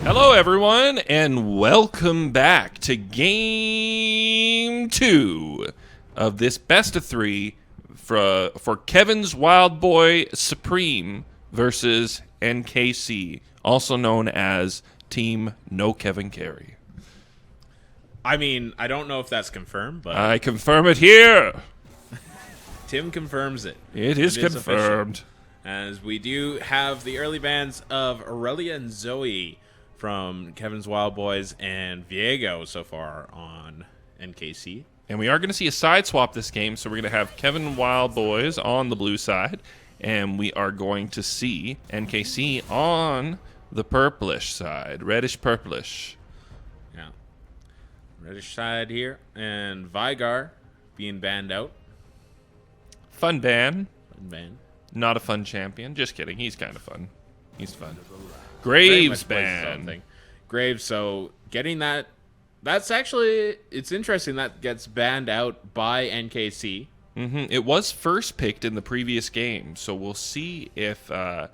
Hello, everyone, and welcome back to Game 2 of this best of three for Kevin's Wildboy Supreme versus NKC, also known as Team No Kevin Carey. I mean, I don't know if that's confirmed, but I confirm it here. Tim confirms it. It is confirmed. Official. As we do have the early bans of Aurelia and Zoe from Kevin's Wildboys and Viego so far on NKC. And we are going to see a side swap this game, so we're going to have Kevin Wildboys on the blue side, and we are going to see NKC on the purplish side, reddish-purplish. Yeah. Reddish side here, and Vigar being banned out. Fun ban. Fun ban. Not a fun champion. Just kidding. He's kind of fun. He's fun. Graves ban. Graves, so getting that. That's actually, it's interesting that gets banned out by NKC. Mm-hmm. It was first picked in the previous game, so we'll see if they're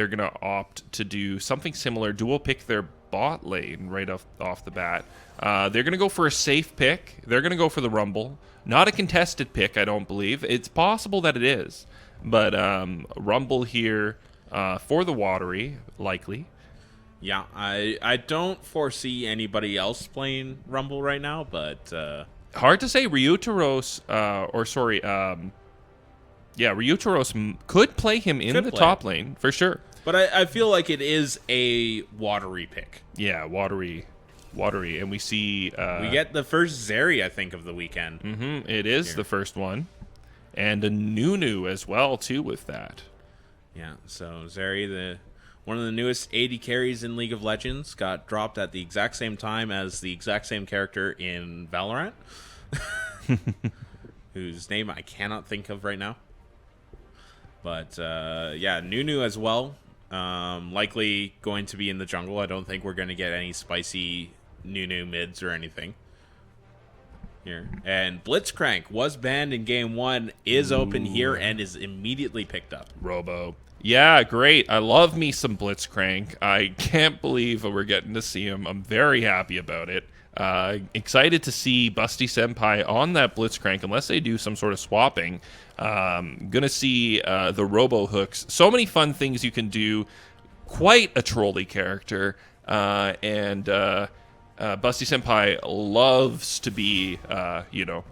going to opt to do something similar, dual pick their bot lane right off the bat. They're going to go for a safe pick. They're going to go for the Rumble. Not a contested pick, I don't believe. It's possible that it is, but Rumble here for the Watery, likely. Yeah, I don't foresee anybody else playing Rumble right now, but hard to say. Ryutaros, Ryutaros could play him in the top lane for sure. But I feel like it is a Watery pick. Yeah, Watery, and we see we get the first Zeri, I think, of the weekend. Mm-hmm, it is here. The first one, and a Nunu as well too with that. Yeah, so Zeri, one of the newest AD carries in League of Legends, got dropped at the exact same time as the exact same character in Valorant, whose name I cannot think of right now. But, Nunu as well. Likely going to be in the jungle. I don't think we're going to get any spicy Nunu mids or anything here. And Blitzcrank was banned in Game 1, is open here, and is immediately picked up. Robo. Yeah, great. I love me some Blitzcrank. I can't believe we're getting to see him. I'm very happy about it. Excited to see Busty Senpai on that Blitzcrank, unless they do some sort of swapping. Gonna see the Robo Hooks. So many fun things you can do. Quite a trolly character. And Busty Senpai loves to be,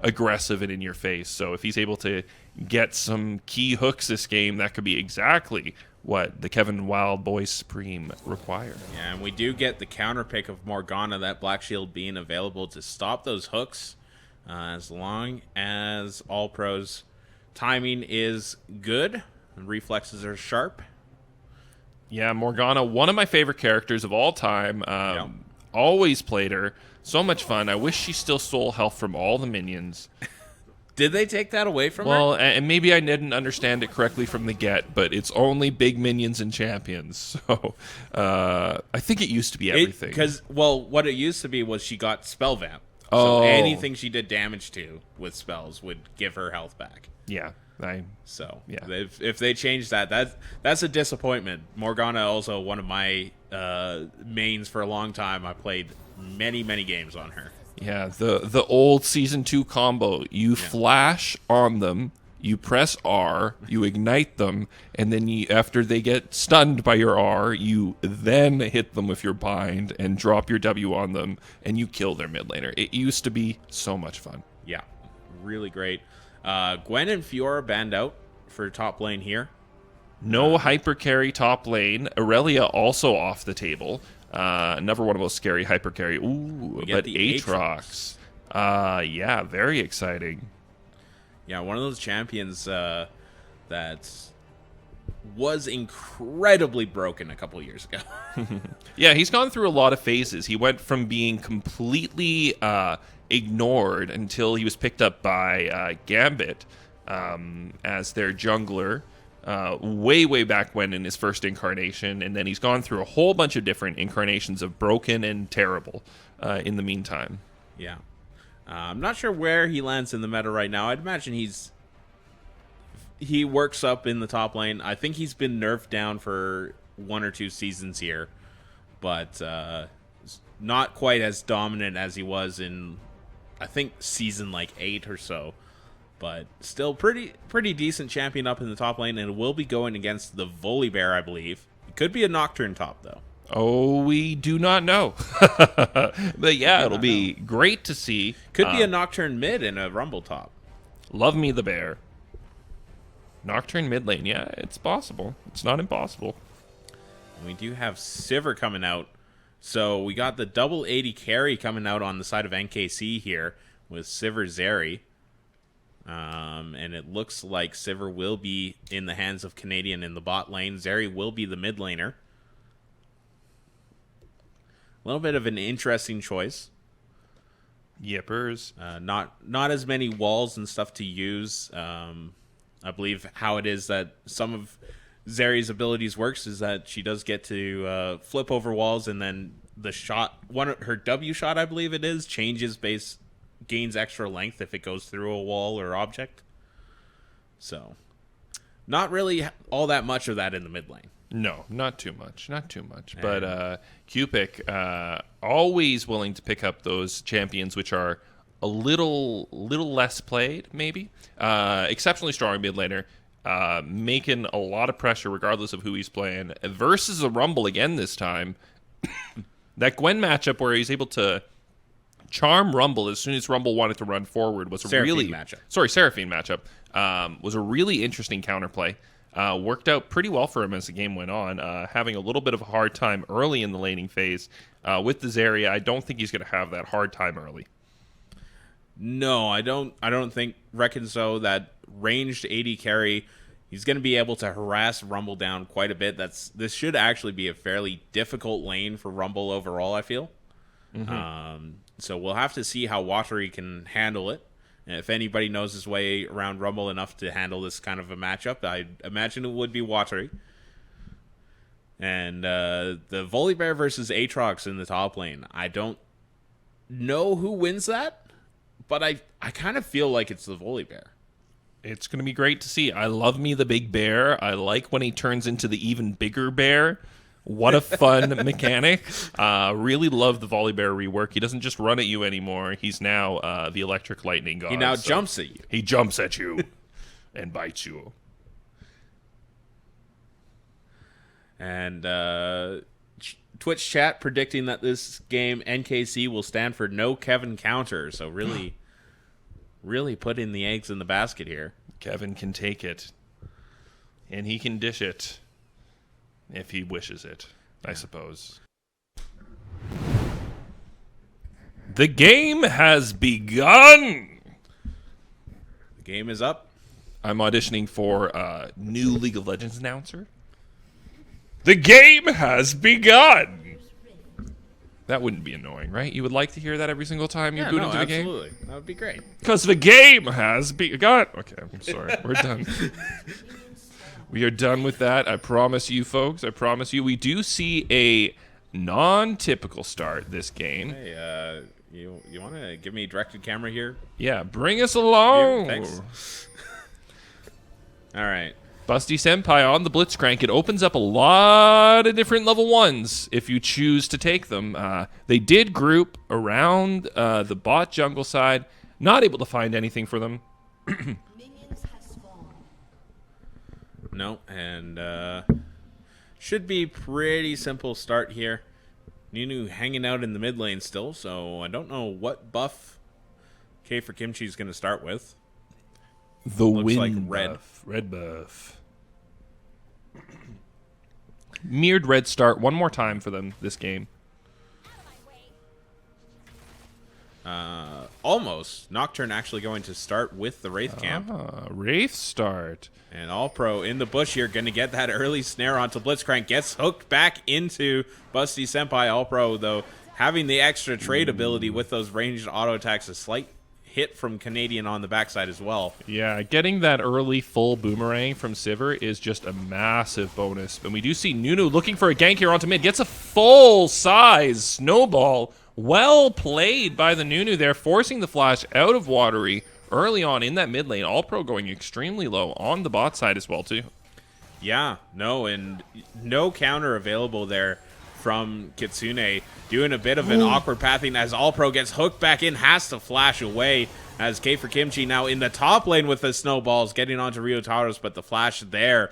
aggressive and in your face. So if he's able to get some key hooks this game, that could be exactly what the Kevin Wildboy Supreme require. Yeah, and we do get the counter pick of Morgana, that Black Shield being available to stop those hooks as long as All Pro's timing is good and reflexes are sharp. Yeah, Morgana, one of my favorite characters of all time. Always played her. So much fun. I wish she still stole health from all the minions. Did they take that away from her? Well, and maybe I didn't understand it correctly from the get, but it's only big minions and champions. So I think it used to be everything. What it used to be was she got spell vamp. Oh. So anything she did damage to with spells would give her health back. Yeah. If they change that, that's a disappointment. Morgana also one of my mains for a long time. I played many games on her. Yeah, the old Season 2 combo. You flash on them, you press R, you ignite them, and then after they get stunned by your R, you then hit them with your bind and drop your W on them, and you kill their mid laner. It used to be so much fun. Yeah, really great. Gwen and Fiora banned out for top lane here. No hyper carry top lane. Aurelia also off the table. Another one of those scary hyper carry. Ooh, but Aatrox. Yeah, very exciting. Yeah, one of those champions that was incredibly broken a couple years ago. Yeah, he's gone through a lot of phases. He went from being completely ignored until he was picked up by Gambit as their jungler. Way back when in his first incarnation, and then he's gone through a whole bunch of different incarnations of broken and terrible in the meantime. Yeah. I'm not sure where he lands in the meta right now. I'd imagine he works up in the top lane. I think he's been nerfed down for 1 or 2 seasons here. but not quite as dominant as he was in, I think, season like 8 or so. But still pretty decent champion up in the top lane, and will be going against the Volibear, I believe. It could be a Nocturne top, though. Oh, we do not know. But yeah, it'll be great to see. Could be a Nocturne mid and a Rumble top. Love me the bear. Nocturne mid lane, yeah, it's possible. It's not impossible. And we do have Sivir coming out. So we got the double 80 carry coming out on the side of NKC here with Sivir Zeri. And it looks like Sivir will be in the hands of Canadian in the bot lane. Zeri will be the mid laner. A little bit of an interesting choice. Yippers. Not as many walls and stuff to use. I believe how it is that some of Zeri's abilities works is that she does get to flip over walls, and then the shot, her W shot, I believe it is, gains extra length if it goes through a wall or object. So, not really all that much of that in the mid lane. No, not too much. But Cupik, always willing to pick up those champions which are a little less played, maybe. Exceptionally strong mid laner, making a lot of pressure regardless of who he's playing. Versus a Rumble again this time. That Gwen matchup where he's able to charm Rumble as soon as Rumble wanted to run forward was a Seraphine matchup. Was a really interesting counterplay. Worked out pretty well for him as the game went on, having a little bit of a hard time early in the laning phase. With the Zeri, I don't think he's going to have that hard time early. No, I don't reckon so. That ranged 80 carry, he's going to be able to harass Rumble down quite a bit. This should actually be a fairly difficult lane for Rumble overall, I feel. Mm-hmm. So we'll have to see how Watery can handle it. If anybody knows his way around Rumble enough to handle this kind of a matchup, I imagine it would be Watery. And the Volibear versus Aatrox in the top lane. I don't know who wins that, but I kind of feel like it's the Volibear. It's going to be great to see. I love me the big bear. I like when he turns into the even bigger bear. What a fun mechanic. Really love the Volibear rework. He doesn't just run at you anymore. He's now the electric lightning god. He now jumps at you. He jumps at you and bites you. And Twitch chat predicting that this game NKC will stand for no Kevin counter. So really putting the eggs in the basket here. Kevin can take it. And he can dish it. If he wishes it, I suppose. The game has begun! The game is up. I'm auditioning for a new League of Legends announcer. The game has begun! That wouldn't be annoying, right? You would like to hear that every single time you boot into the game? Absolutely. That would be great. Because the game has begun! Okay, I'm sorry. We're done. We are done with that. I promise you, folks. I promise you. We do see a non-typical start this game. Hey, you want to give me directed camera here? Yeah, bring us along. Thanks. All right. Busty Senpai on the Blitzcrank. It opens up a lot of different level 1s if you choose to take them. They did group around the bot jungle side. Not able to find anything for them. No, and should be pretty simple start here. Nunu hanging out in the mid lane still, so I don't know what buff K for Kimchi is going to start with. The Looks wind like red. buff. Red buff. Mirrored red start one more time for them this game. Almost. Nocturne actually going to start with the Wraith camp. Wraith start. And All Pro in the bush here, going to get that early snare onto Blitzcrank. Gets hooked back into Busty Senpai. All Pro, though, having the extra trade ability with those ranged auto attacks. A slight hit from Canadian on the backside as well. Yeah, getting that early full boomerang from Sivir is just a massive bonus. And we do see Nunu looking for a gank here onto mid. Gets a full-size snowball. Well played by the Nunu there, forcing the flash out of Watery early on in that mid lane. All Pro going extremely low on the bot side as well, too. Yeah, no, and no counter available there from Kitsune, doing a bit of an awkward pathing as All Pro gets hooked back in, has to flash away as K for Kimchi now in the top lane with the snowballs, getting onto Ryotaros, but the flash there.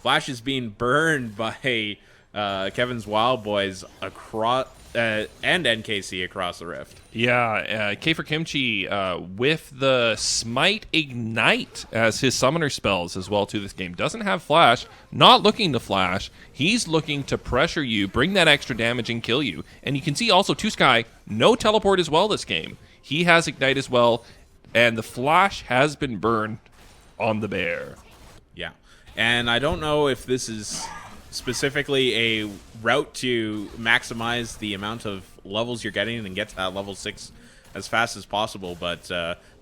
Flash is being burned by Kevin's Wildboys across and NKC across the rift. Yeah, K for Kimchi with the Smite Ignite as his summoner spells as well to this game. Doesn't have flash, not looking to flash. He's looking to pressure you, bring that extra damage and kill you. And you can see also Sky, no teleport as well this game. He has Ignite as well, and the flash has been burned on the bear. Yeah, and I don't know if this is specifically a route to maximize the amount of levels you're getting and get to that level 6 as fast as possible, but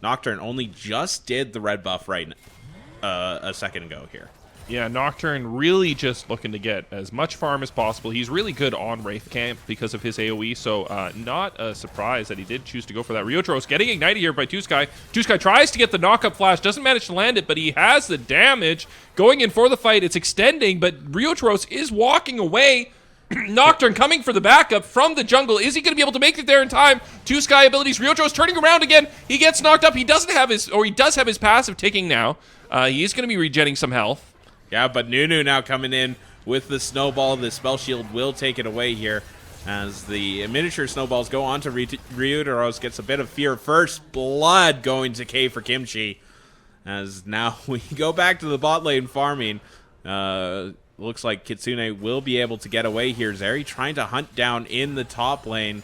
Nocturne only just did the red buff right a second ago here. Yeah, Nocturne really just looking to get as much farm as possible. He's really good on Wraith Camp because of his AoE, so not a surprise that he did choose to go for that. Ryotaros getting ignited here by Sky. Sky tries to get the knock-up flash, doesn't manage to land it, but he has the damage. Going in for the fight, it's extending, but Ryotaros is walking away. Nocturne coming for the backup from the jungle. Is he going to be able to make it there in time? Sky abilities. Ryotaros turning around again. He gets knocked up. He doesn't have his, or he does have his passive ticking now. He is going to be regenning some health. Yeah, but Nunu now coming in with the snowball. The spell shield will take it away here as the miniature snowballs go on to Ryotaros. Gets a bit of fear. First blood going to K for Kimchi. As now we go back to the bot lane farming. Looks like Kitsune will be able to get away here. Zeri trying to hunt down in the top lane,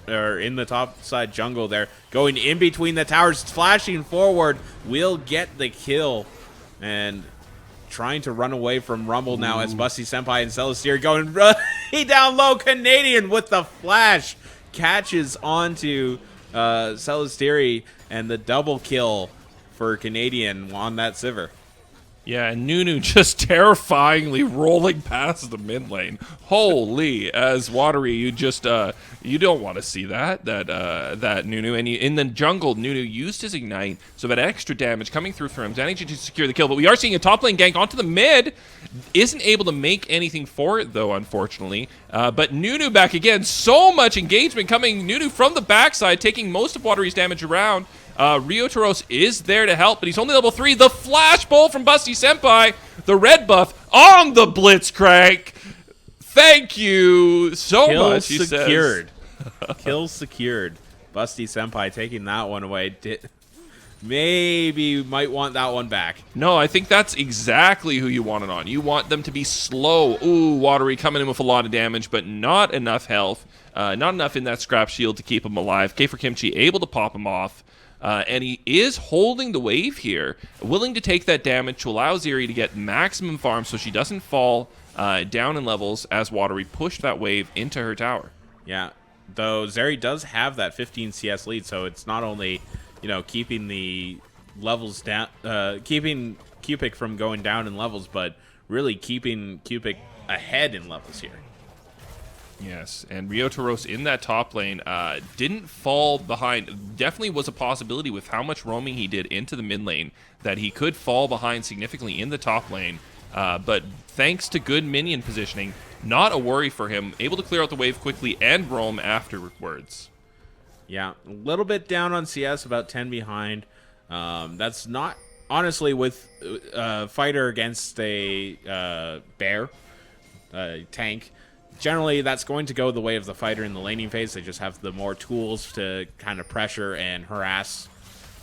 or in the top side jungle there. Going in between the towers, flashing forward, will get the kill. And trying to run away from Rumble now as Busty Senpai and Celestier going really down low. Canadian with the flash catches onto Celestieri, and the double kill for Canadian on that Sivir. Yeah, and Nunu just terrifyingly rolling past the mid lane. Holy, as Watery, you just you don't want to see that Nunu. And in the jungle, Nunu used his Ignite, so that extra damage coming through for him, managing to secure the kill. But we are seeing a top lane gank onto the mid. Isn't able to make anything for it, though, unfortunately. But Nunu back again. So much engagement coming. Nunu from the backside, taking most of Watery's damage around. Ryotaros is there to help, but he's only level 3. The flash bowl from Busty Senpai. The red buff on the Blitzcrank. Thank you so much, he secured. Kill secured. Busty Senpai taking that one away. Maybe might want that one back. No, I think that's exactly who you want it on. You want them to be slow. Ooh, Watery coming in with a lot of damage, but not enough health. Not enough in that scrap shield to keep him alive. K for Kimchi able to pop him off. And he is holding the wave here, willing to take that damage to allow Zeri to get maximum farm so she doesn't fall down in levels as Watery pushed that wave into her tower. Yeah, though Zeri does have that 15 CS lead, so it's not only, keeping the levels down, keeping Cupic from going down in levels, but really keeping Cupic ahead in levels here. Yes, and Ryotaros in that top lane didn't fall behind. Definitely was a possibility with how much roaming he did into the mid lane that he could fall behind significantly in the top lane. But thanks to good minion positioning, not a worry for him. Able to clear out the wave quickly and roam afterwards. Yeah, a little bit down on CS, about 10 behind. That's not, honestly, with a fighter against a bear, tank. Generally, that's going to go the way of the fighter in the laning phase. They just have the more tools to kind of pressure and harass.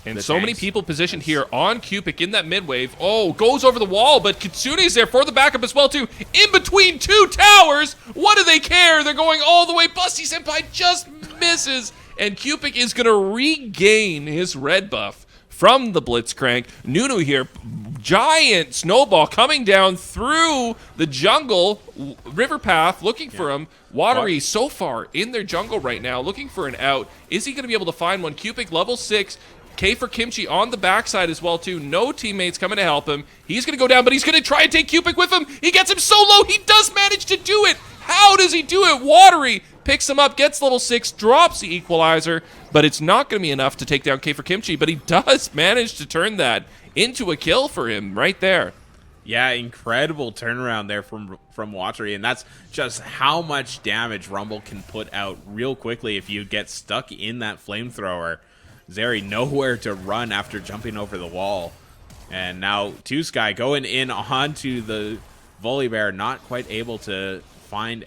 And so many people positioned here on Cupic in that mid wave. Oh, goes over the wall, but Kitsune's there for the backup as well, too. In between two towers. What do they care? They're going all the way. Busty Senpai just misses. And Cupic is going to regain his red buff from the Blitzcrank. Nunu here, giant snowball coming down through the jungle river path, looking for him. Watery so far in their jungle right now, looking for an out. Is he going to be able to find one? Cupic level 6. K for Kimchi on the backside as well, too. No teammates coming to help him. He's going to go down, but he's going to try and take Cupic with him. He gets him so low. He does manage to do it. How does he do it? Watery picks him up, gets level 6, drops the equalizer, but it's not going to be enough to take down K for Kimchi, but he does manage to turn that into a kill for him right there. Yeah, incredible turnaround there from Watery, and that's just how much damage Rumble can put out real quickly if you get stuck in that flamethrower. Zeri nowhere to run after jumping over the wall. And now Two Sky going in onto the Volibear, not quite able to find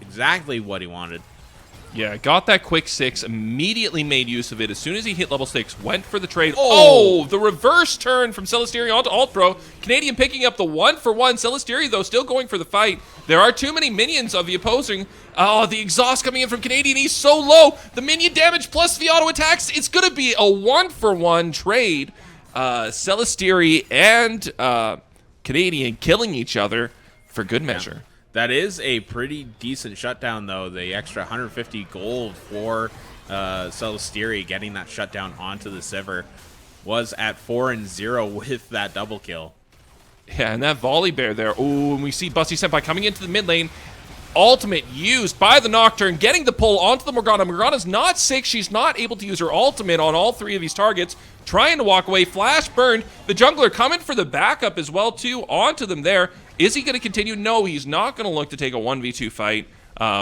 exactly what he wanted. Yeah, got that quick 6, immediately made use of it. As soon as he hit level 6, went for the trade. Oh, the reverse turn from Celesteria onto Alt Pro. Canadian picking up the 1-for-1. Celesteria, though, still going for the fight. There are too many minions of the opposing. Oh, the exhaust coming in from Canadian. He's so low. The minion damage plus the auto attacks. It's going to be a 1-for-1 trade. Celesteria and Canadian killing each other for good measure. That is a pretty decent shutdown, though. The extra 150 gold for Celesteria getting that shutdown onto the Sivir was at 4-0 with that double kill. Yeah, and that Volibear there. Oh, and we see Busty Senpai coming into the mid lane. Ultimate used by the Nocturne, getting the pull onto the Morgana. Morgana's not sick. She's not able to use her ultimate on all 3 of these targets. Trying to walk away. Flash burned. The jungler coming for the backup as well, too, onto them there. Is he going to continue? No, he's not going to look to take a 1v2 fight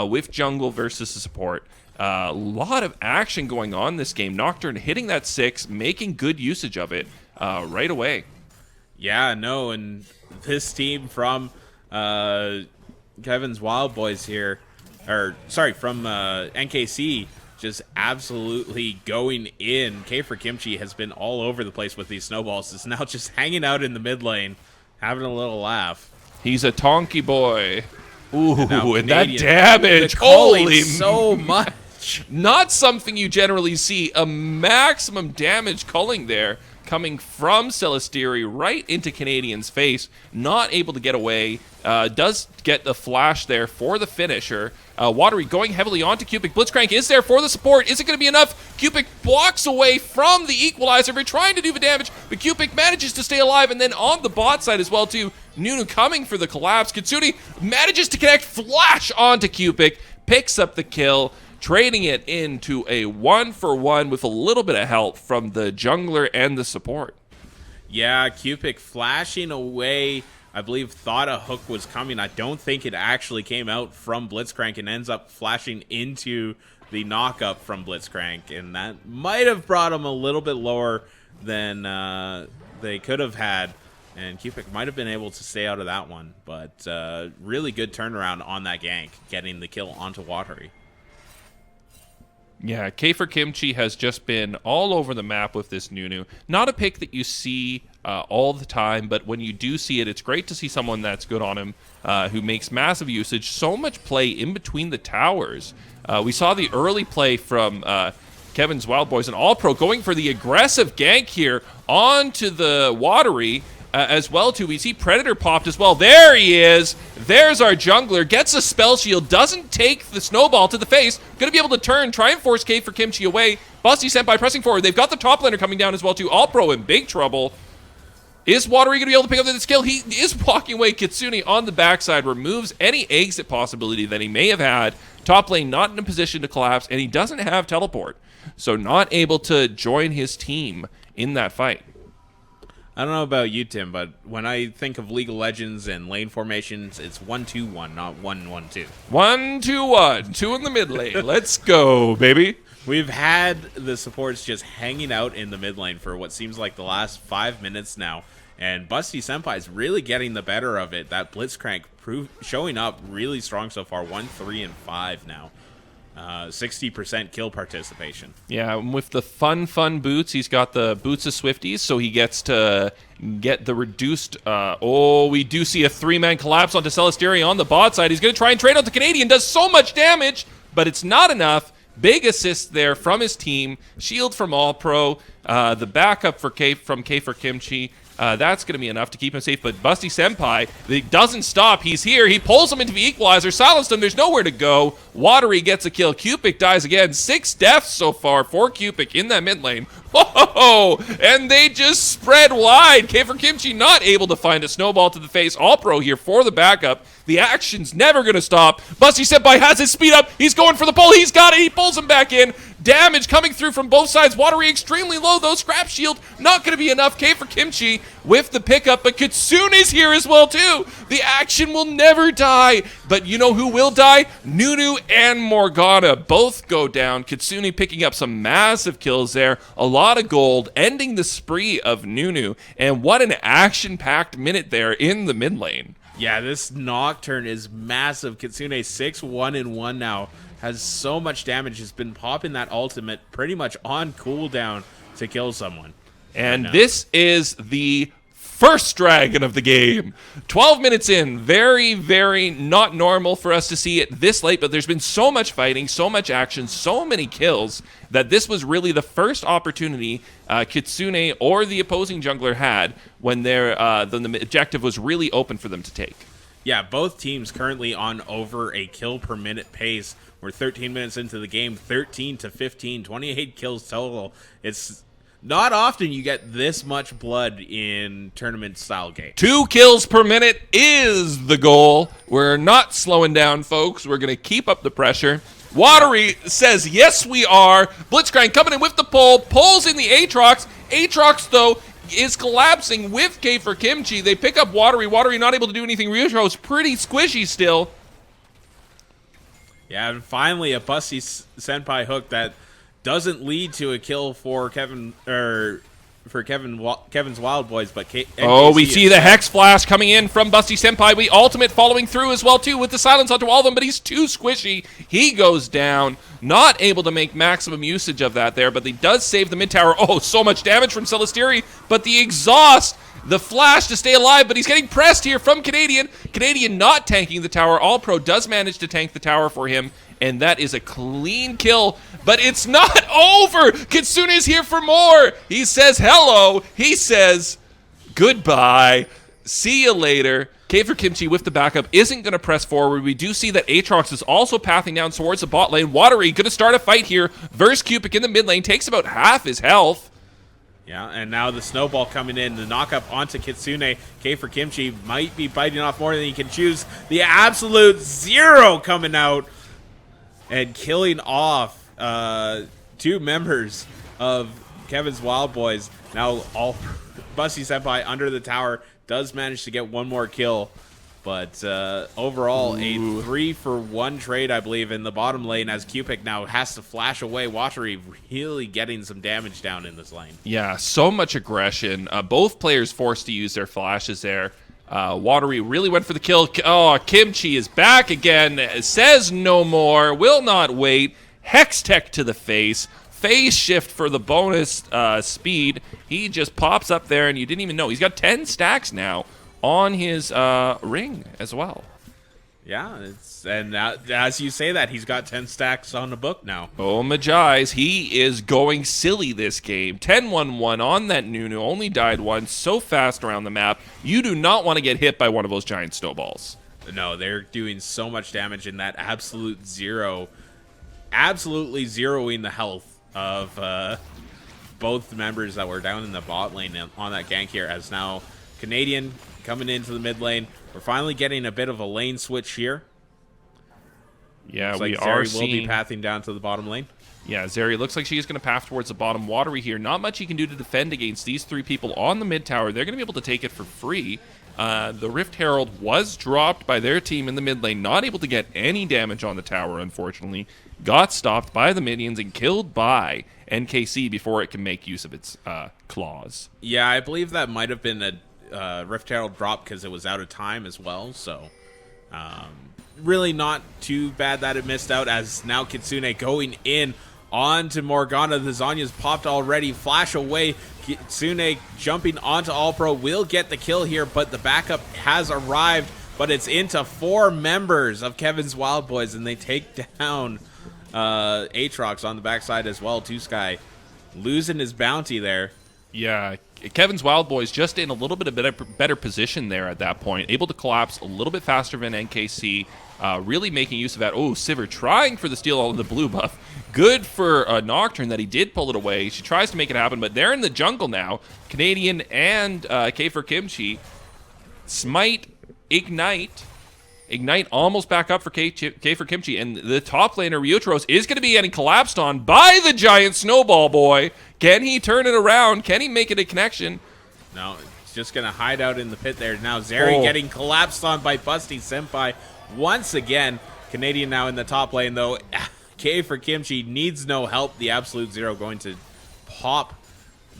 with jungle versus the support. A lot of action going on this game. Nocturne hitting that 6, making good usage of it right away. Yeah, no, and this team from Kevin's Wildboys here, from NKC, just absolutely going in. K for Kimchi has been all over the place with these snowballs. Is now just hanging out in the mid lane, having a little laugh. He's a Tonky boy. Ooh, and that Canadian, damage. Holy so much. Not something you generally see. A maximum damage culling there coming from Celesteria right into Canadian's face. Not able to get away. Does get the flash there for the finisher. Watery going heavily onto Cupic. Blitzcrank is there for the support. Is it going to be enough? Cupic blocks away from the equalizer. We're trying to do the damage, but Cupic manages to stay alive. And then on the bot side as well, too, Nunu coming for the collapse. Kitsune manages to connect. Flash onto Cupic. Picks up the kill, trading it into a 1-for-1 with a little bit of help from the jungler and the support. Yeah, Cupic flashing away. I believe thought a hook was coming. I don't think it actually came out from Blitzcrank and ends up flashing into the knock-up from Blitzcrank. And that might have brought him a little bit lower than they could have had. And Cupic might have been able to stay out of that one. But really good turnaround on that gank, getting the kill onto Watery. Yeah, K for Kimchi has just been all over the map with this Nunu. Not a pick that you see all the time, but when you do see it, it's great to see someone that's good on him, who makes massive usage. So much play in between the towers. We saw the early play from Kevin's Wildboys and All Pro going for the aggressive gank here onto the Watery. As well, too. We see Predator popped as well. There he is. There's our jungler. Gets a spell shield. Doesn't take the snowball to the face. Going to be able to turn. Try and force K for Kimchi away. Busty Senpai pressing forward. They've got the top laner coming down as well, too. All Pro in big trouble. Is Watery going to be able to pick up this kill? He is walking away. Kitsune on the backside removes any exit possibility that he may have had. Top lane not in a position to collapse, and he doesn't have teleport. So not able to join his team in that fight. I don't know about you, Tim, but when I think of League of Legends and lane formations, it's 1-2-1, not 1-1-2. 1-2-1, 2 in the mid lane. Let's go, baby. We've had the supports just hanging out in the mid lane for what seems like the last 5 minutes now, and Busty Senpai is really getting the better of it. That Blitzcrank showing up really strong so far, 1-3-5 now. 60% kill participation. Yeah, with the fun boots, he's got the boots of Swifties, so he gets to get the reduced... we do see a 3-man collapse onto Celesteria on the bot side. He's going to try and trade out the Canadian. Does so much damage, but it's not enough. Big assist there from his team. Shield from All Pro. The backup from K for Kimchi. That's going to be enough to keep him safe. But Busty Senpai, he doesn't stop. He's here. He pulls him into the equalizer. Silenced him. There's nowhere to go. Watery gets a kill. Cupic dies again. 6 deaths so far for Cupic in that mid lane. Whoa! And they just spread wide. K for Kimchi not able to find a snowball to the face. All Pro here for the backup. The action's never going to stop. Busty Senpai has his speed up. He's going for the pull. He's got it. He pulls him back in. Damage coming through from both sides. Watery extremely low, though. Scrap shield not going to be enough. K for Kimchi with the pickup, but Kitsune is here as well, too. The action will never die, but you know who will die? Nunu and Morgana both go down. Kitsune picking up some massive kills there. A lot of gold, ending the spree of Nunu, and what an action-packed minute there in the mid lane. Yeah, this Nocturne is massive. Kitsune 6-1-1 now. Has so much damage. Has been popping that ultimate pretty much on cooldown to kill someone. And this is the first dragon of the game. 12 minutes in. Very, very not normal for us to see it this late, but there's been so much fighting, so much action, so many kills that this was really the first opportunity Kitsune or the opposing jungler had when the objective was really open for them to take. Yeah, both teams currently on over a kill per minute pace. We're 13 minutes into the game, 13 to 15, 28 kills total. It's not often you get this much blood in tournament-style games. 2 kills per minute is the goal. We're not slowing down, folks. We're going to keep up the pressure. Watery says, yes, we are. Blitzcrank coming in with the pull. Pulls in the Aatrox. Aatrox, though, is collapsing with K for Kimchi. They pick up Watery. Watery not able to do anything. Ryujo's pretty squishy still. Yeah, and finally a Busty Senpai hook that doesn't lead to a kill for Kevin's Wildboys, but NKC we see the Hex Flash coming in from Busty Senpai. We ultimate following through as well, too, with the silence onto all of them, but he's too squishy. He goes down. Not able to make maximum usage of that there, but he does save the mid tower. Oh, so much damage from Celestiri, but the exhaust, the flash to stay alive, but he's getting pressed here from Canadian. Canadian not tanking the tower. All Pro does manage to tank the tower for him, and that is a clean kill, but it's not over. Kitsune is here for more. He says hello. He says goodbye. See you later. K for Kimchi with the backup isn't going to press forward. We do see that Aatrox is also pathing down towards the bot lane. Watery going to start a fight here. Verse Cupid in the mid lane takes about half his health. Yeah, and now the snowball coming in, the knock up onto Kitsune. K for Kimchi might be biting off more than he can choose. The absolute zero coming out and killing off 2 members of Kevin's Wildboys. Now all Busty Senpai under the tower does manage to get 1 more kill. But overall, a 3-for-1 trade, I believe, in the bottom lane as Cupid now has to flash away. Watery really getting some damage down in this lane. Yeah, so much aggression. Both players forced to use their flashes there. Watery really went for the kill. Oh, Kimchi is back again. Says no more. Will not wait. Hex Tech to the face. Phase shift for the bonus speed. He just pops up there, and you didn't even know. He's got 10 stacks now on his ring as well. Yeah, and as you say that, he's got 10 stacks on the book now. Oh, Majais, he is going silly this game. 10-1-1 on that Nunu, only died once, so fast around the map. You do not want to get hit by one of those giant snowballs. No, they're doing so much damage in that absolutely zeroing the health of both members that were down in the bot lane on that gank here, as now Canadian coming into the mid lane. We're finally getting a bit of a lane switch here. Yeah, looks like we Zeri are will seeing... be pathing down to the bottom lane. Yeah, Zeri looks like she's going to path towards the bottom. Watery here. Not much he can do to defend against these 3 people on the mid tower. They're going to be able to take it for free. The Rift Herald was dropped by their team in the mid lane. Not able to get any damage on the tower, unfortunately. Got stopped by the minions and killed by NKC before it can make use of its claws. Yeah, I believe that might have been a Rift Herald drop because it was out of time as well. So really not too bad that it missed out, as now Kitsune going in onto Morgana. The Zanya's popped already. Flash away. Kitsune jumping onto All Pro will get the kill here, but the backup has arrived. But it's into 4 members of Kevin's Wildboys, and they take down Aatrox on the backside as well. 2Sky losing his bounty there. Yeah, Kevin's Wildboys just in a little bit of better position there at that point. Able to collapse a little bit faster than NKC. Really making use of that. Oh, Sivir trying for the steal on the blue buff. Good for Nocturne that he did pull it away. She tries to make it happen, but they're in the jungle now. Canadian and K for Kimchi. Smite, Ignite, Ignite almost back up for K for Kimchi, and the top laner, Ryotros, is going to be getting collapsed on by the giant snowball boy. Can he turn it around? Can he make it a connection? No, it's just going to hide out in the pit there. Now Zeri getting collapsed on by Busty Senpai once again. Canadian now in the top lane, though. K for Kimchi needs no help. The Absolute Zero going to pop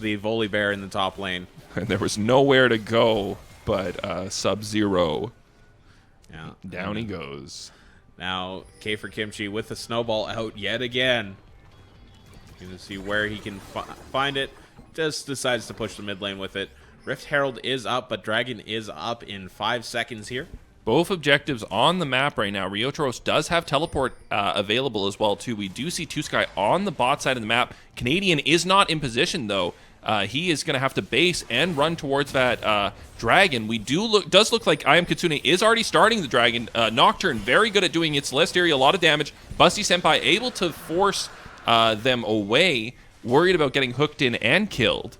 the Volibear in the top lane. And there was nowhere to go but Sub-Zero. Yeah. Down he goes. Now, K for Kimchi with the snowball out yet again. Going to see where he can find it. Just decides to push the mid lane with it. Rift Herald is up, but Dragon is up in 5 seconds here. Both objectives on the map right now. Ryotros does have teleport available as well, too. We do see Two-Sky on the bot side of the map. Canadian is not in position, though. He is going to have to base and run towards that dragon. Does look like I Am Kitsune is already starting the dragon. Nocturne, very good at doing its Celesteria, a lot of damage. Busty Senpai able to force them away, worried about getting hooked in and killed.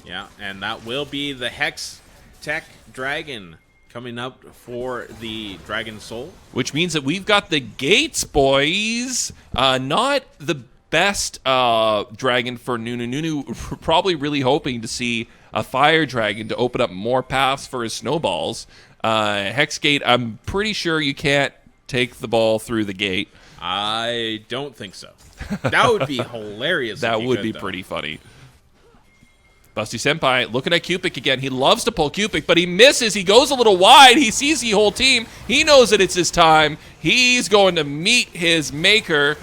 Yeah, and that will be the Hex Tech Dragon coming up for the Dragon Soul. Which means that we've got the gates, boys. Not the best dragon for Nunu. Nunu probably really hoping to see a fire dragon to open up more paths for his snowballs. Hexgate, I'm pretty sure you can't take the ball through the gate. I don't think so. That would be hilarious. That would be pretty funny. Busty Senpai looking at Cupid again. He loves to pull Cupid, but he misses. He goes a little wide. He sees the whole team. He knows that it's his time. He's going to meet his maker.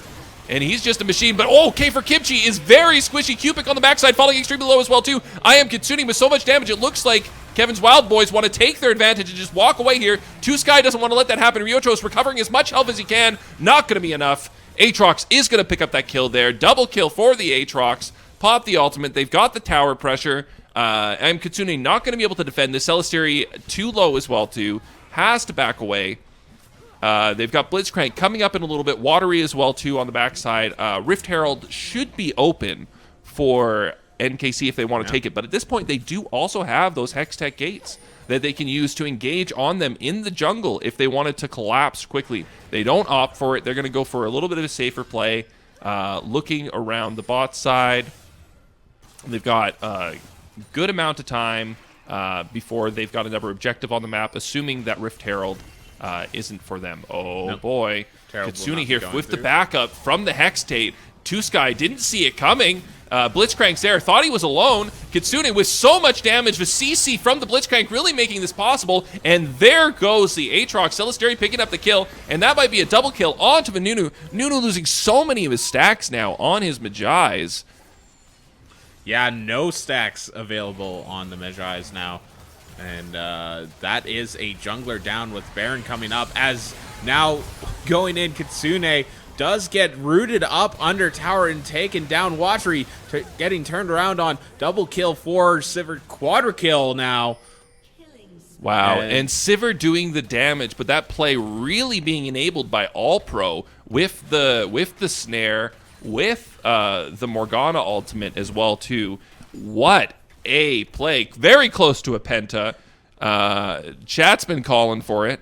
And he's just a machine, but K for Kimchi is very squishy. Cupid on the backside, falling extremely low as well, too. I Am Kitsune with so much damage, it looks like Kevin's Wildboys want to take their advantage and just walk away here. Two-Sky doesn't want to let that happen. Ryotros recovering as much health as he can. Not going to be enough. Aatrox is going to pick up that kill there. Double kill for the Aatrox. Pop the ultimate. They've got the tower pressure. I Am Kitsune not going to be able to defend. The Celesteria too low as well, too. Has to back away. They've got Blitzcrank coming up in a little bit. Watery as well, too, on the backside. Rift Herald should be open for NKC if they want to take it. But at this point, they do also have those Hextech gates that they can use to engage on them in the jungle if they wanted to collapse quickly. They don't opt for it. They're going to go for a little bit of a safer play. Looking around the bot side, they've got a good amount of time before they've got another objective on the map, assuming that Rift Herald isn't for them. Boy. Kitsune here with the backup from the Hextate. Two-Sky didn't see it coming. Blitzcrank's there, thought he was alone. Kitsune with so much damage, the CC from the Blitzcrank really making this possible. And there goes the Aatrox. Celesteria picking up the kill, and that might be a double kill onto the Nunu. Nunu losing so many of his stacks now on his Magi's. Yeah, no stacks available on the Magi's now. And that is a jungler down with Baron coming up, as now going in Kitsune does get rooted up under tower and taken down. Watery getting turned around on. Double kill for Sivir. Quadra kill now. Wow, and Sivir doing the damage, but that play really being enabled by All Pro with the snare, with the Morgana ultimate as well too. What a play. Very close to a penta. Chat's been calling for it.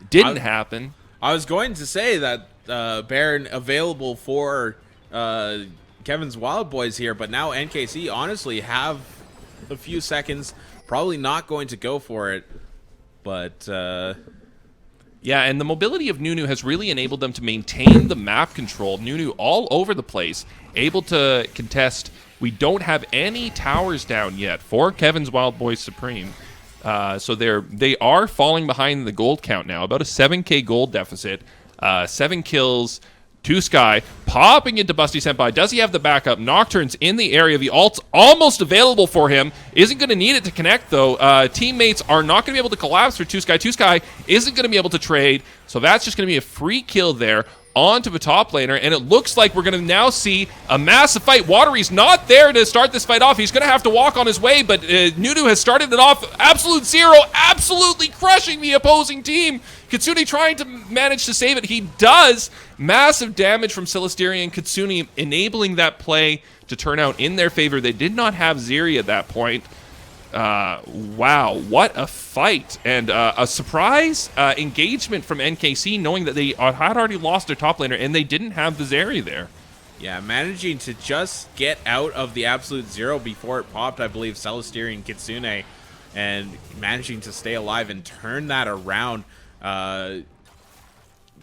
Didn't happen. I was going to say that Baron available for Kevin's Wildboys here, but now NKC honestly have a few seconds. Probably not going to go for it, but yeah, and the mobility of Nunu has really enabled them to maintain the map control. Nunu all over the place, able to contest. We don't have any towers down yet for Kevin's Wildboys Supreme. So they are falling behind the gold count now, about a 7k gold deficit. 7 kills, Two-Sky popping into Busty Senpai. Does he have the backup? Nocturne's in the area. The ult's almost available for him. Isn't going to need it to connect, though. Teammates are not going to be able to collapse for Two-Sky. Two-Sky isn't going to be able to trade, so that's just going to be a free kill there onto the top laner, and it looks like we're going to now see a massive fight. Watery's not there to start this fight off. He's going to have to walk on his way, but Nunu has started it off. Absolute Zero absolutely crushing the opposing team. Kitsune trying to manage to save it. He does. Massive damage from Celesteria and Kitsune, enabling that play to turn out in their favor. They did not have Zeri at that point. Wow, what a fight. And a surprise engagement from NKC, knowing that they had already lost their top laner, and they didn't have the Zeri there. Yeah, managing to just get out of the absolute zero before it popped, I believe, Celestiri and Kitsune, and managing to stay alive and turn that around.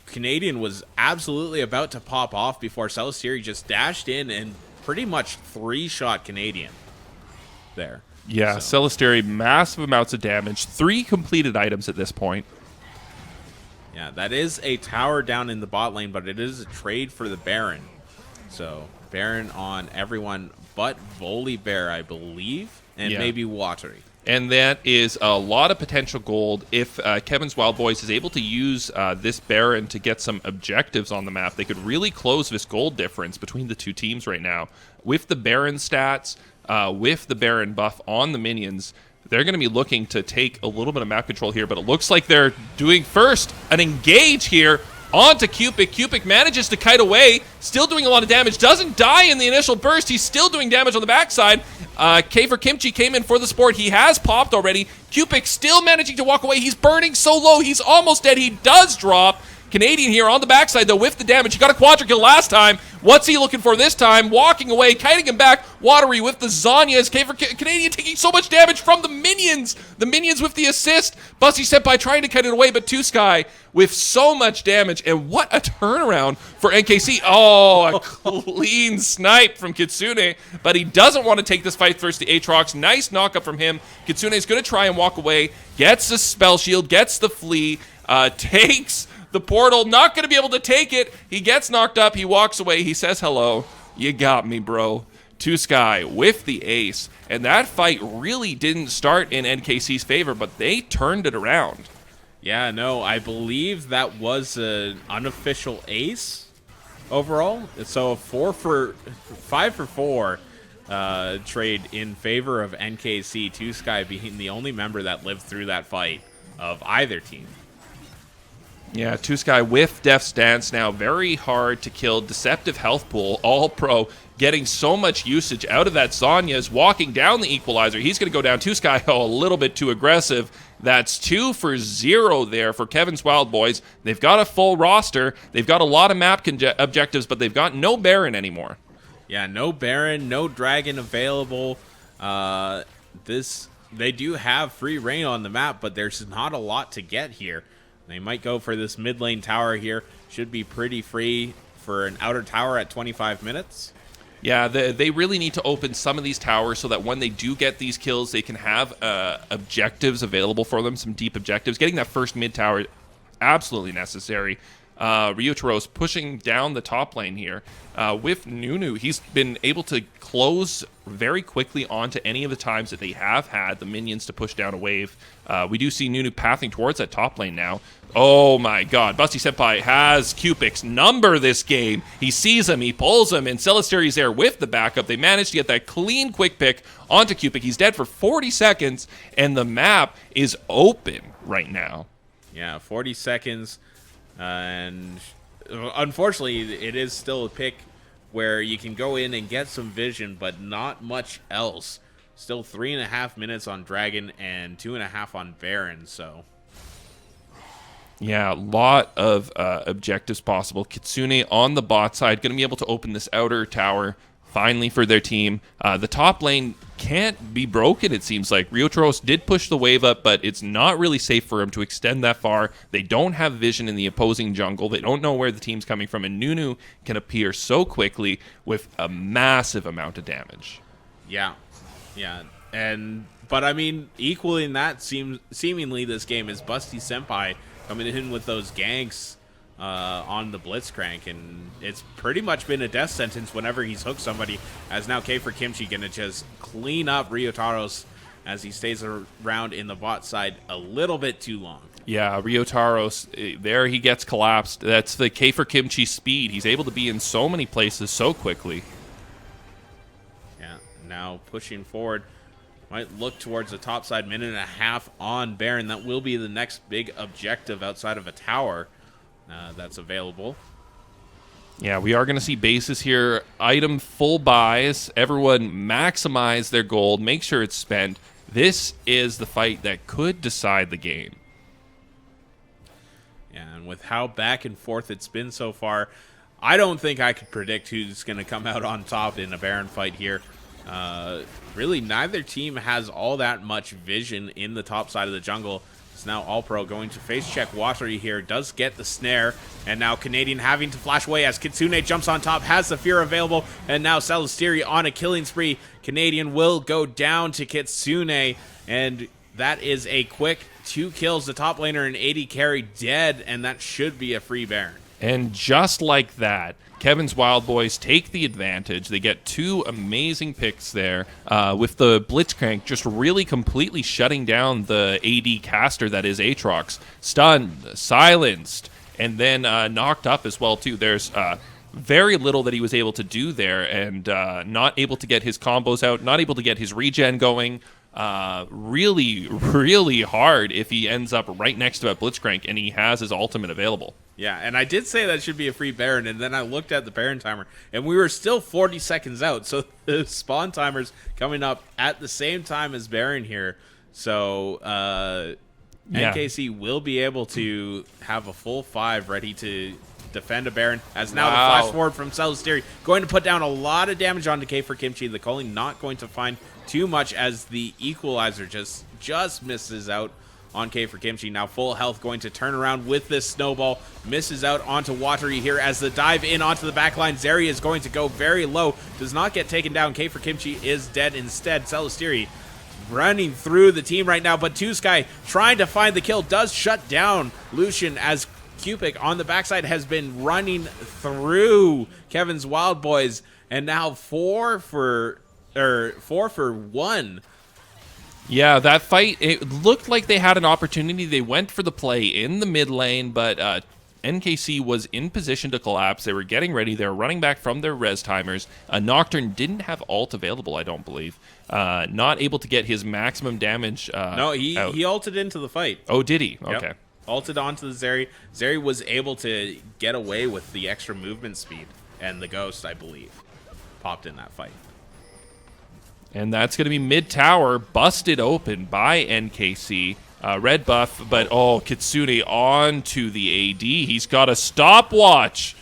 Canadian was absolutely about to pop off before Celestiri just dashed in and pretty much three-shot Canadian there. Yeah, so. Celestiri, massive amounts of damage, 3 completed items at this point. Yeah, that is a tower down in the bot lane, but it is a trade for the Baron. So, Baron on everyone but Volibear, I believe, and maybe Watery. And that is a lot of potential gold. If Kevnans Wildboys is able to use this Baron to get some objectives on the map, they could really close this gold difference between the two teams right now. With the Baron stats, with the Baron buff on the minions, they're going to be looking to take a little bit of map control here, but it looks like they're doing first an engage here onto Cupid. Cupid manages to kite away, still doing a lot of damage, doesn't die in the initial burst. He's still doing damage on the backside. K for Kimchi came in for the support. He has popped already. Cupid still managing to walk away. He's burning so low. He's almost dead. He does drop. Canadian here on the backside, though, with the damage. He got a quadra kill last time. What's he looking for this time? Walking away, kiting him back. Watery with the Zanyas. Canadian taking so much damage from the minions. The minions with the assist. Busty Senpai trying to kite it away, but Two Sky with so much damage. And what a turnaround for NKC. Oh, a clean snipe from Kitsune. But he doesn't want to take this fight versus the Aatrox. Nice knockup from him. Kitsune's going to try and walk away. Gets the spell shield, gets the flea, takes the portal, not going to be able to take it. He gets knocked up. He walks away. He says hello. You got me, bro. Two Sky with the ace. And that fight really didn't start in NKC's favor, but they turned it around. Yeah, no, I believe that was an unofficial ace overall. So a 5 for 4 trade in favor of NKC. Two Sky being the only member that lived through that fight of either team. Yeah, Two Sky with Death's Dance now. Very hard to kill. Deceptive health pool. All pro. Getting so much usage out of that. Zanyas walking down the equalizer. He's going to go down. Two Sky, a little bit too aggressive. That's 2 for 0 there for Kevnans Wildboys. They've got a full roster. They've got a lot of map objectives, but they've got no Baron anymore. Yeah, no Baron, no Dragon available. They do have free reign on the map, but there's not a lot to get here. They might go for this mid lane tower here. Should be pretty free for an outer tower at 25 minutes. Yeah, they really need to open some of these towers so that when they do get these kills, they can have objectives available for them, some deep objectives. Getting that first mid tower, absolutely necessary. Ryotaro's pushing down the top lane here. With Nunu, he's been able to close very quickly onto any of the times that they have had the minions to push down a wave. We do see Nunu pathing towards that top lane now. Oh my god, Busty Senpai has Cupid's number this game. He sees him, he pulls him, and Celestiri's there with the backup. They managed to get that clean quick pick onto Cupid. He's dead for 40 seconds, and the map is open right now. Yeah, 40 seconds. And unfortunately, it is still a pick where you can go in and get some vision, but not much else. Still 3.5 minutes on Dragon and 2.5 on Baron, so. Yeah, a lot of objectives possible. Kitsune on the bot side, going to be able to open this outer tower finally for their team. The top lane can't be broken, it seems like. Ryotaros did push the wave up, but it's not really safe for him to extend that far. They don't have vision in the opposing jungle. They don't know where the team's coming from, and Nunu can appear so quickly with a massive amount of damage. Yeah. But I mean, equally in that, seemingly this game is Busty Senpai coming in with those ganks on the Blitzcrank, and it's pretty much been a death sentence whenever he's hooked somebody, as now K for Kimchi gonna just clean up Ryotaros as he stays around in the bot side a little bit too long. Yeah, Ryotaros, there he gets collapsed. That's the K for Kimchi speed. He's able to be in so many places so quickly. Yeah, now pushing forward. Might look towards the top side, 1.5 on Baron. That will be the next big objective outside of a tower that's available. Yeah, we are going to see bases here. Item full buys. Everyone maximize their gold. Make sure it's spent. This is the fight that could decide the game. Yeah, and with how back and forth it's been so far, I don't think I could predict who's going to come out on top in a Baron fight here. Really, neither team has all that much vision in the top side of the jungle. It's now All-Pro going to face check Watery here, does get the snare, and now Canadian having to flash away as Kitsune jumps on top, has the fear available, and now Celestiri on a killing spree. Canadian will go down to Kitsune, and that is a quick 2 kills. The top laner and AD carry dead, and that should be a free Baron. And just like that, Kevin's Wildboys take the advantage. They get 2 amazing picks there with the Blitzcrank just really completely shutting down the AD caster that is Aatrox. Stunned, silenced, and then knocked up as well too. There's very little that he was able to do there, and not able to get his combos out, not able to get his regen going. Really, really hard if he ends up right next to that Blitzcrank and he has his ultimate available. Yeah, and I did say that should be a free Baron, and then I looked at the Baron timer, and we were still 40 seconds out, so the spawn timer's coming up at the same time as Baron here. So NKC will be able to have a full 5 ready to defend a Baron, as now the flash forward from Celestiri going to put down a lot of damage onto K for Kimchi. The calling not going to find too much as the equalizer just misses out on K for Kimchi. Now full health, going to turn around with this snowball, misses out onto Watery here as the dive in onto the backline. Zeri is going to go very low, does not get taken down. K for Kimchi is dead instead. Celestiri running through the team right now, but Two Sky trying to find the kill, does shut down Lucian as Cupic on the backside has been running through Kevin's Wildboys, and now 4 for 1. Yeah, that fight, it looked like they had an opportunity. They went for the play in the mid lane, but NKC was in position to collapse. They were getting ready. They were running back from their res timers. Nocturne didn't have ult available, I don't believe. Not able to get his maximum damage No, he ulted into the fight. Oh, did he? Okay. Yep. Ulted onto the Zeri. Zeri was able to get away with the extra movement speed, and the Ghost, I believe, popped in that fight. And that's going to be mid-tower, busted open by NKC. Red buff, but Kitsune onto the AD. He's got a stopwatch.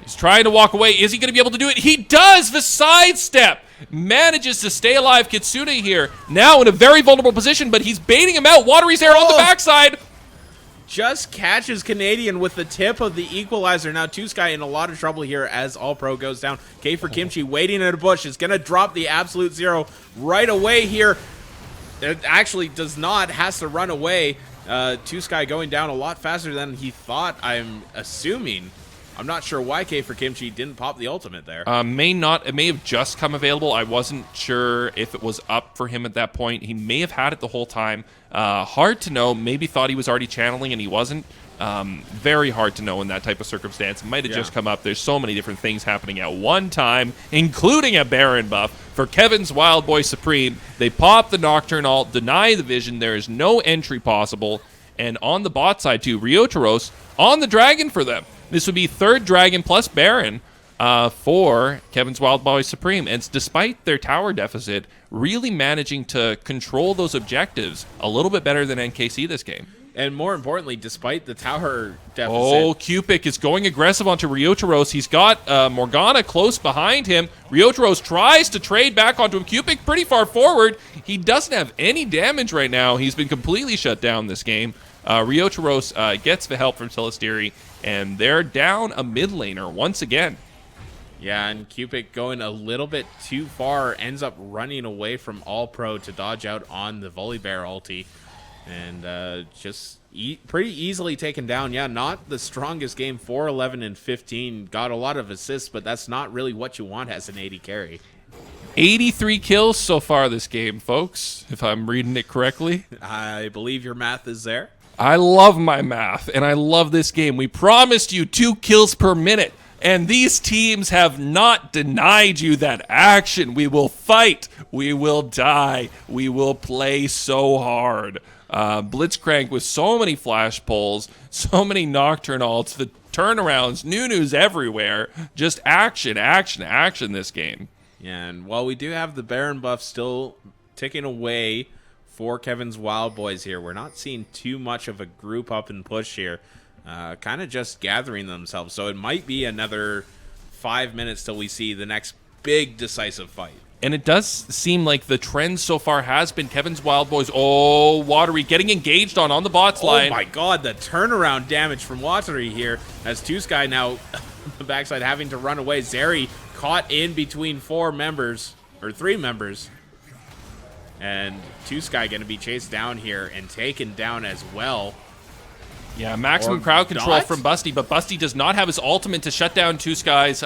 He's trying to walk away. Is he going to be able to do it? He does! The sidestep! Manages to stay alive. Kitsune here, now in a very vulnerable position, but he's baiting him out. Watery's there on the backside. Just catches Canadian with the tip of the equalizer. Now Two Sky in a lot of trouble here as All-Pro goes down. K for Kimchi waiting in a bush is going to drop the absolute 0 right away here. It actually does not, has to run away. Two Sky going down a lot faster than he thought, I'm assuming. I'm not sure why K for Kimchi didn't pop the ultimate there. It may have just come available. I wasn't sure if it was up for him at that point. He may have had it the whole time. Hard to know. Maybe thought he was already channeling and he wasn't. Very hard to know in that type of circumstance. It might have just come up. There's so many different things happening at one time, including a Baron buff for Kevin's Wildboy Supreme. They pop the Nocturne ult, deny the vision. There is no entry possible. And on the bot side too, Riotaros on the Dragon for them. This would be 3rd Dragon plus Baron for Kevin's Wildboy Supreme. And despite their tower deficit, really managing to control those objectives a little bit better than NKC this game. And more importantly, despite the tower deficit. Oh, Cupic is going aggressive onto Riotaros. He's got Morgana close behind him. Riotaros tries to trade back onto him. Cupic pretty far forward. He doesn't have any damage right now. He's been completely shut down this game. Riotaros gets the help from Celestiri, and they're down a mid laner once again. Yeah, and Cupic going a little bit too far, ends up running away from All-Pro to dodge out on the Volibear ulti. And just pretty easily taken down. Yeah, not the strongest game, 4-11 and 15. Got a lot of assists, but that's not really what you want as an AD carry. 83 kills so far this game, folks, if I'm reading it correctly. I believe your math is there. I love my math, and I love this game. We promised you 2 kills per minute, and these teams have not denied you that action. We will fight. We will die. We will play so hard. Blitzcrank with so many flash pulls, so many Nocturne ults, the turnarounds, Nunu's everywhere. Just action, action, action this game. Yeah, and while we do have the Baron buff still ticking away for Kevin's Wildboys here. We're not seeing too much of a group up and push here. Kind of just gathering themselves. So it might be another 5 minutes till we see the next big decisive fight. And it does seem like the trend so far has been Kevin's Wildboys. Oh, Watery getting engaged on the bots line. Oh my god, the turnaround damage from Watery here as Two Sky now on the backside having to run away. Zeri caught in between 3 members. And Two Sky going to be chased down here and taken down as well. Yeah, maximum crowd control from Busty, but Busty does not have his ultimate to shut down Two Sky's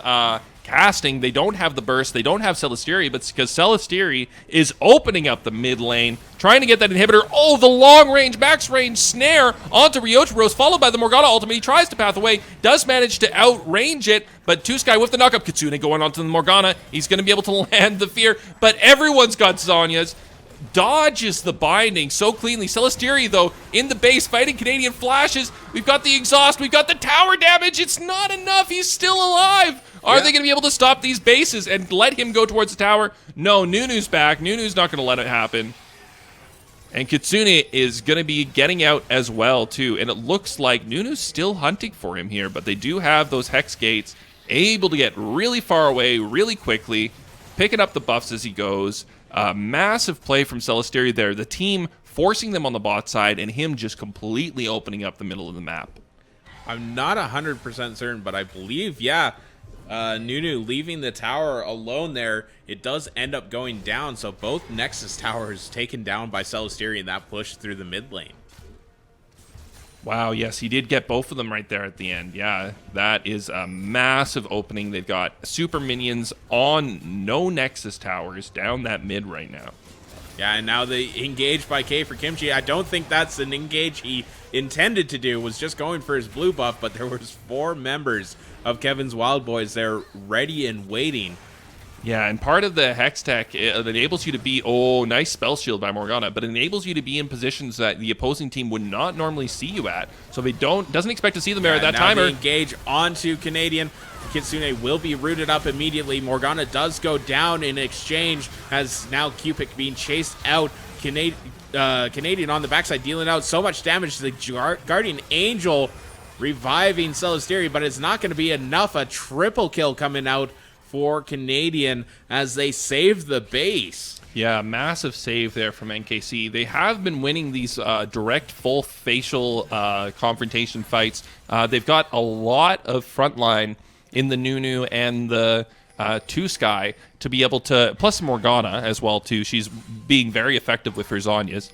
casting. They don't have the burst. They don't have Celesteria, but it's because Celesteria is opening up the mid lane, trying to get that inhibitor. Oh, the long range, max range snare onto Ryochiros, followed by the Morgana ultimate. He tries to path away, does manage to outrange it, but Two Sky with the knockup. Kitsune going onto the Morgana. He's going to be able to land the fear, but everyone's got Zhonya's. Dodges the binding so cleanly. Celesteria, though, in the base, fighting Canadian flashes. We've got the exhaust. We've got the tower damage. It's not enough. He's still alive. Are they going to be able to stop these bases and let him go towards the tower? No, Nunu's back. Nunu's not going to let it happen. And Kitsune is going to be getting out as well, too. And it looks like Nunu's still hunting for him here, but they do have those Hex Gates, able to get really far away really quickly, picking up the buffs as he goes. Massive play from Celesteria there. The team forcing them on the bot side and him just completely opening up the middle of the map. I'm not 100% certain, but I believe, Nunu leaving the tower alone there, it does end up going down. So both Nexus towers taken down by Celesteria in that push through the mid lane. Wow, yes, he did get both of them right there at the end. Yeah, that is a massive opening. They've got super minions on no Nexus towers down that mid right now. Yeah, and now the engage by K for Kimchi. I don't think that's an engage he intended to do. Was just going for his blue buff, but there was 4 members of Kevin's Wildboys there ready and waiting. Yeah, and part of the Hex Tech, it enables you to be, oh, nice spell shield by Morgana, but it enables you to be in positions that the opposing team would not normally see you at. So they doesn't expect to see them there at that timer. Now they engage onto Canadian. Kitsune will be rooted up immediately. Morgana does go down in exchange as now Cupid being chased out. Canadian on the backside dealing out so much damage to the Guardian Angel, reviving Celesteria, but it's not going to be enough. A triple kill coming out for Canadian as they save the base. Yeah, massive save there from NKC. They have been winning these direct full facial confrontation fights. They've got a lot of frontline in the Nunu and the Two Sky to be able to, plus Morgana as well too. She's being very effective with her Zhonya's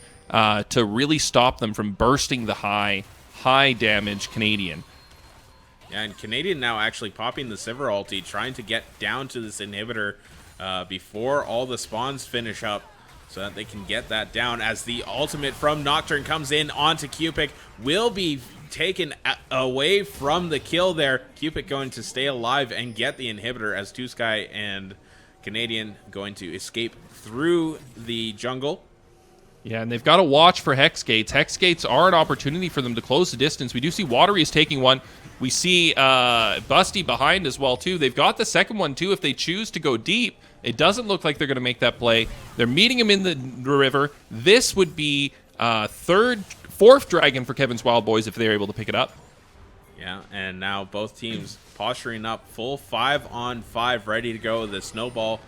to really stop them from bursting the high damage Canadian. Yeah, and Canadian now actually popping the Sivir ulti, trying to get down to this inhibitor before all the spawns finish up so that they can get that down as the ultimate from Nocturne comes in onto Cupid. Will be taken away from the kill there. Cupid going to stay alive and get the inhibitor as Two Sky and Canadian going to escape through the jungle. Yeah, and they've got to watch for Hex Gates. Hex Gates are an opportunity for them to close the distance. We do see Watery is taking one. We see Busty behind as well, too. They've got the second one, too, if they choose to go deep. It doesn't look like they're going to make that play. They're meeting him in the river. This would be fourth dragon for Kevin's Wildboys if they're able to pick it up. Yeah, and now both teams posturing up full 5-on-5, ready to go. The snowball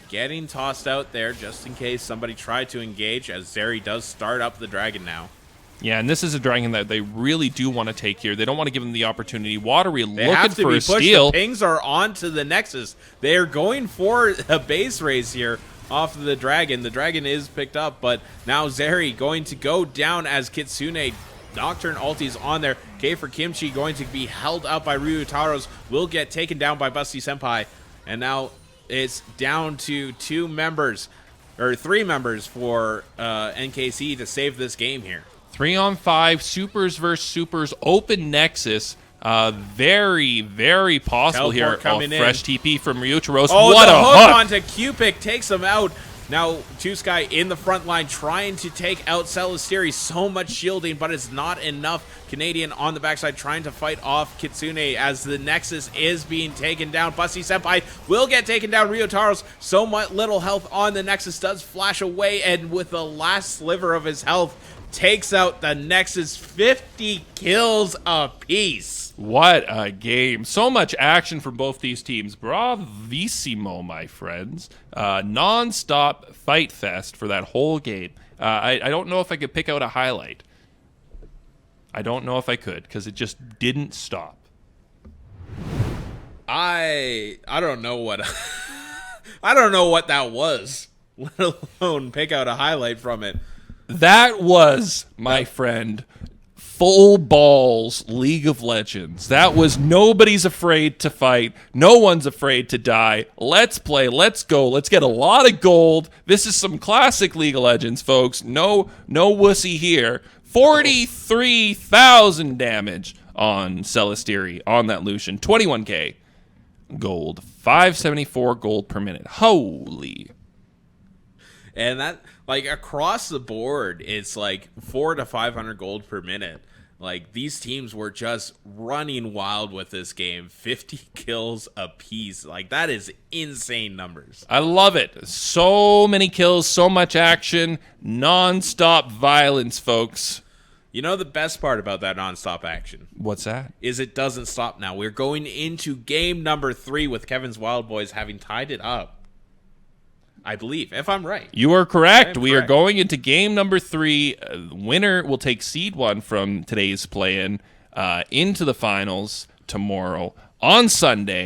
getting tossed out there just in case somebody tried to engage, as Zeri does start up the dragon now. Yeah, and this is a dragon that they really do want to take here. They don't want to give them the opportunity. Watery they looking have to for be a pushed. steal. The pings are onto the Nexus. They are going for a base race here off of the dragon. The dragon is picked up, but now Zeri going to go down as Kitsune. Nocturne ulti's on there. K for Kimchi going to be held up by Ryutaros. Will get taken down by Busty Senpai. And now it's down to 3 members for NKC to save this game here. 3-on-5, supers versus supers, open Nexus. Very, very possible Teleport here. coming in. Fresh TP from Ryuchiros. Oh, what the a hook hook! onto Cupid takes him out. Now, Two Sky in the front line trying to take out Celestiri. So much shielding, but it's not enough. Canadian on the backside trying to fight off Kitsune as the Nexus is being taken down. Busty Senpai will get taken down. Ryotaro's so much little health on the Nexus does flash away, and with the last sliver of his health, takes out the Nexus. 50 kills apiece. What a game. So much action from both these teams. Bravissimo, my friends. Non-stop fight fest for that whole game. I don't know if I could pick out a highlight. I don't know if I could, because it just didn't stop. I don't know what I don't know what that was, let alone pick out a highlight from it. That was, my friend, full balls League of Legends. That was nobody's afraid to fight. No one's afraid to die. Let's play. Let's go. Let's get a lot of gold. This is some classic League of Legends, folks. No wussy here. 43,000 damage on Celestiri on that Lucian. 21k gold. 574 gold per minute. Holy. And that, like, across the board, it's like 400 to 500 gold per minute. Like, these teams were just running wild with this game. 50 kills apiece. Like, that is insane numbers. I love it. So many kills, so much action, non-stop violence, folks. You know the best part about that non-stop action? What's that? Is it doesn't stop now. We're going into game number 3 with Kevin's Wildboys having tied it up. I believe, if I'm right. You are correct. We are going into game number 3. Winner will take seed 1 from today's play-in into the finals tomorrow on Sunday.